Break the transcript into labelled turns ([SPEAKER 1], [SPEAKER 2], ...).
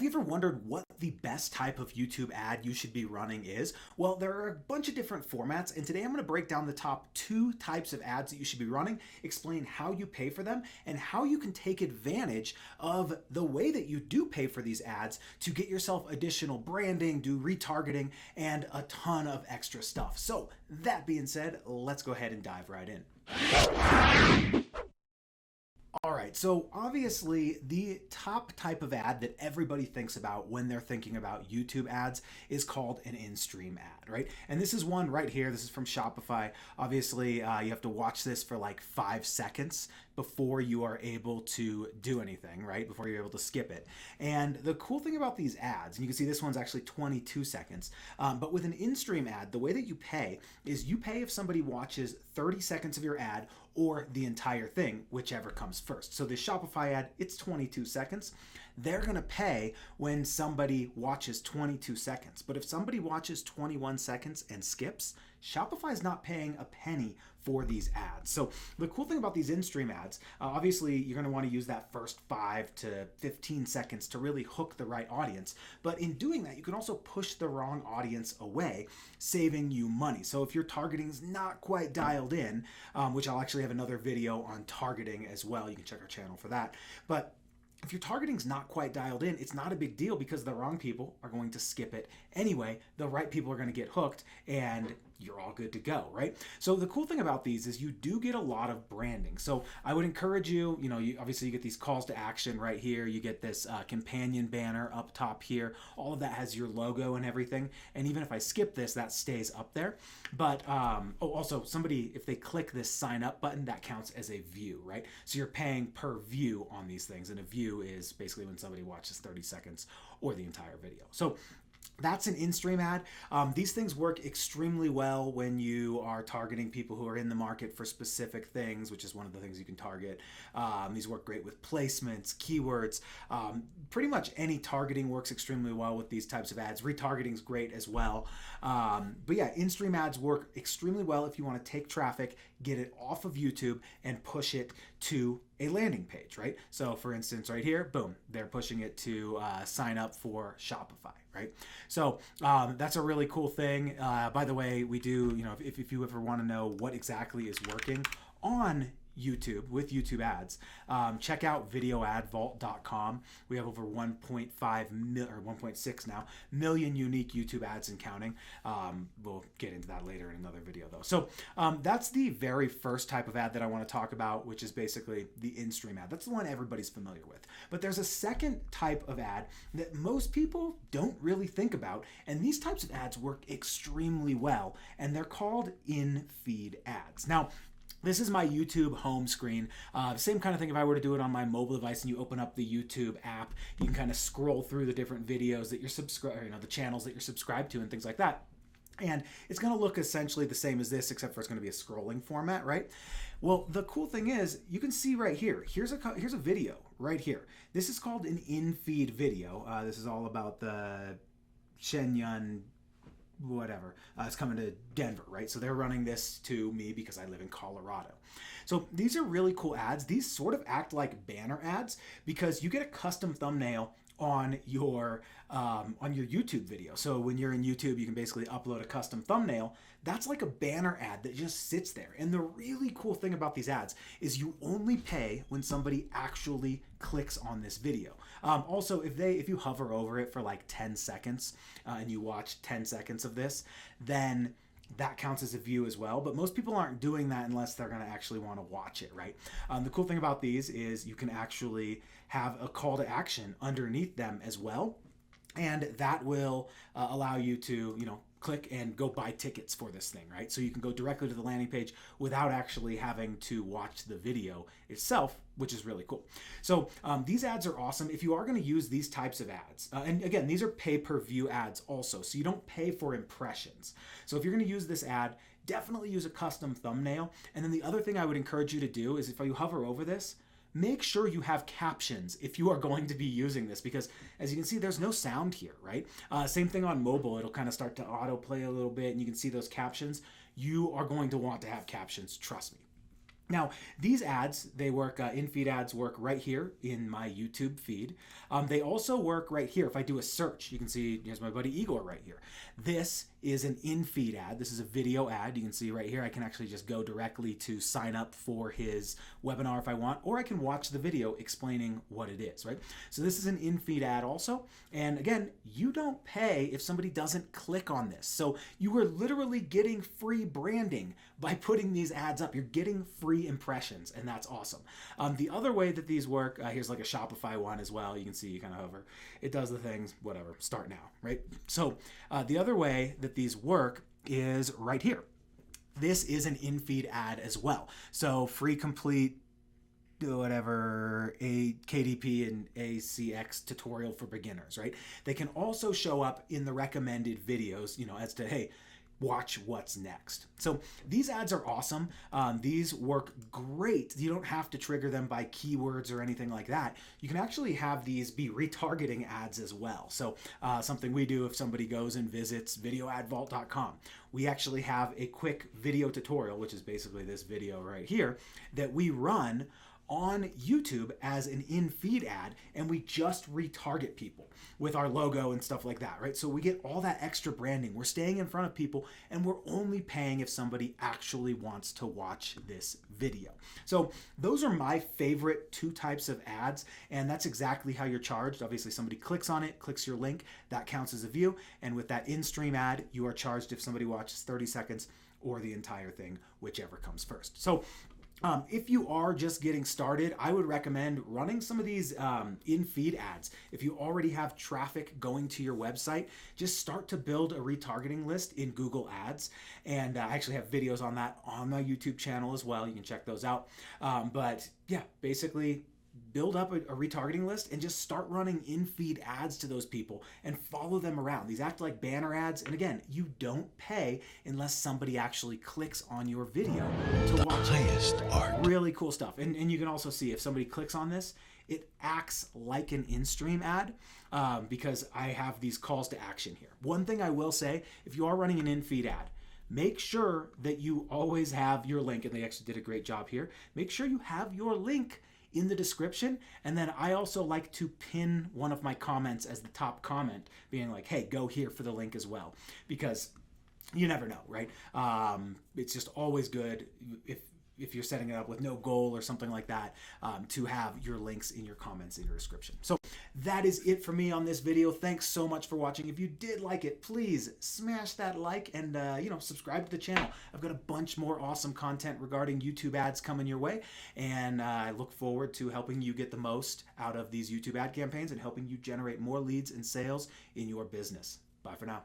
[SPEAKER 1] you ever wondered what the best type of YouTube ad you should be running is? Well, there are a bunch of different formats, and today I'm going to break down the top 2 types of ads that you should be running, explain how you pay for them, and how you can take advantage of the way that you do pay for these ads to get yourself additional branding, do retargeting, and a ton of extra stuff. So that being said, let's go ahead and dive right in. All right, so obviously the top type of ad that everybody thinks about when they're thinking about YouTube ads is called an in-stream ad, right? And this is one right here. This is from Shopify. Obviously, you have to watch this for like 5 seconds before you are able to do anything, right? Before you're able to skip it. And the cool thing about these ads, and you can see this one's actually 22 seconds, but with an in-stream ad, the way that you pay is you pay if somebody watches 30 seconds of your ad or the entire thing, whichever comes first. So the Shopify ad, it's 22 seconds. They're gonna pay when somebody watches 22 seconds. But if somebody watches 21 seconds and skips, Shopify's not paying a penny for these ads. So the cool thing about these in-stream ads, obviously you're gonna wanna use that first 5 to 15 seconds to really hook the right audience. But in doing that, you can also push the wrong audience away, saving you money. So if your targeting is not quite dialed in, which I'll actually have another video on targeting as well, you can check our channel for that. But if your targeting's not quite dialed in, it's not a big deal because the wrong people are going to skip it anyway. The right people are going to get hooked and you're all good to go, right? So the cool thing about these is you do get a lot of branding. So I would encourage you, obviously you get these calls to action right here. You get this companion banner up top here. All of that has your logo and everything. And even if I skip this, that stays up there. But also somebody, if they click this sign up button, that counts as a view, right? So you're paying per view on these things. And a view is basically when somebody watches 30 seconds or the entire video. So that's an in-stream ad. These things work extremely well when you are targeting people who are in the market for specific things, which is one of the things you can target. These work great with placements, keywords. Pretty much any targeting works extremely well with these types of ads. Retargeting is great as well. But yeah, in-stream ads work extremely well if you want to take traffic, get it off of YouTube, and push it to a landing page, right? So for instance, right here, boom, they're pushing it to sign up for Shopify, right? So that's a really cool thing. By the way, we do, if you ever want to know what exactly is working on YouTube with YouTube ads, check out videoadvault.com. We have over 1.5 million or 1.6 now million unique YouTube ads and counting. We'll get into that later in another video though. So that's the very first type of ad that I want to talk about, which is basically the in-stream ad. That's the one everybody's familiar with. But there's a second type of ad that most people don't really think about, and these types of ads work extremely well, and they're called in-feed ads. Now, this is my YouTube home screen. Same kind of thing if I were to do it on my mobile device and you open up the YouTube app, you can kind of scroll through the different videos that you're subscribed, the channels that you're subscribed to and things like that. And it's going to look essentially the same as this, except for it's going to be a scrolling format, right? Well, the cool thing is you can see right here, here's a video right here. This is called an in-feed video. This is all about the Shenyun whatever, it's coming to Denver, right? So they're running this to me because I live in Colorado. So these are really cool ads. These sort of act like banner ads because you get a custom thumbnail on your YouTube video. So when you're in YouTube, you can basically upload a custom thumbnail. That's like a banner ad that just sits there. And the really cool thing about these ads is you only pay when somebody actually clicks on this video. Also, if you hover over it for like 10 seconds and you watch 10 seconds of this, then that counts as a view as well. But most people aren't doing that unless they're going to actually want to watch it, right? The cool thing about these is you can actually have a call to action underneath them as well. And that will allow you to, click and go buy tickets for this thing, right? So you can go directly to the landing page without actually having to watch the video itself, which is really cool. So these ads are awesome. If you are going to use these types of ads, and again, these are pay-per-view ads also, so you don't pay for impressions. So if you're going to use this ad, definitely use a custom thumbnail. And then the other thing I would encourage you to do is if you hover over this, make sure you have captions if you are going to be using this, because as you can see, there's no sound here, right? Same thing on mobile. It'll kind of start to autoplay a little bit and you can see those captions. You are going to want to have captions, trust me. Now, these ads, they work, in-feed ads work right here in my YouTube feed. They also work right here. If I do a search, you can see, here's my buddy Igor right here. This is an in-feed ad. This is a video ad. You can see right here, I can actually just go directly to sign up for his webinar if I want, or I can watch the video explaining what it is, right? So this is an in-feed ad also. And again, you don't pay if somebody doesn't click on this. So you are literally getting free branding by putting these ads up. You're getting free impressions, and that's awesome. The other way that these work, here's like a Shopify one as well. You can see, you kind of hover. It does the things, whatever, start now, right? So the other way that these work is right here. This is an in-feed ad as well. So free complete, whatever, a KDP and ACX tutorial for beginners, right? They can also show up in the recommended videos, you know, as to, hey, watch what's next. So these ads are awesome. These work great. You don't have to trigger them by keywords or anything like that. You can actually have these be retargeting ads as well. So something we do if somebody goes and visits videoadvault.com, we actually have a quick video tutorial, which is basically this video right here, that we run on YouTube as an in-feed ad, and we just retarget people with our logo and stuff like that, right? So we get all that extra branding. We're staying in front of people, and we're only paying if somebody actually wants to watch this video. So those are my favorite two types of ads, and that's exactly how you're charged. Obviously, somebody clicks on it, clicks your link, that counts as a view, and with that in-stream ad, you are charged if somebody watches 30 seconds or the entire thing, whichever comes first. So if you are just getting started, I would recommend running some of these in-feed ads. If you already have traffic going to your website, just start to build a retargeting list in Google Ads. And I actually have videos on that on my YouTube channel as well. You can check those out. But yeah, basically build up a retargeting list and just start running in-feed ads to those people and follow them around. These act like banner ads. And again, you don't pay unless somebody actually clicks on your video to watch it. Really cool stuff. And you can also see if somebody clicks on this, it acts like an in-stream ad because I have these calls to action here. One thing I will say, if you are running an in-feed ad, make sure that you always have your link, and they actually did a great job here. Make sure you have your link in the description, and then I also like to pin one of my comments as the top comment, being like, hey, go here for the link as well, because you never know, right? It's just always good if you're setting it up with no goal or something like that, to have your links in your comments in your description. So that is it for me on this video. Thanks so much for watching. If you did like it, please smash that like and subscribe to the channel. I've got a bunch more awesome content regarding YouTube ads coming your way, and I look forward to helping you get the most out of these YouTube ad campaigns and helping you generate more leads and sales in your business. Bye for now.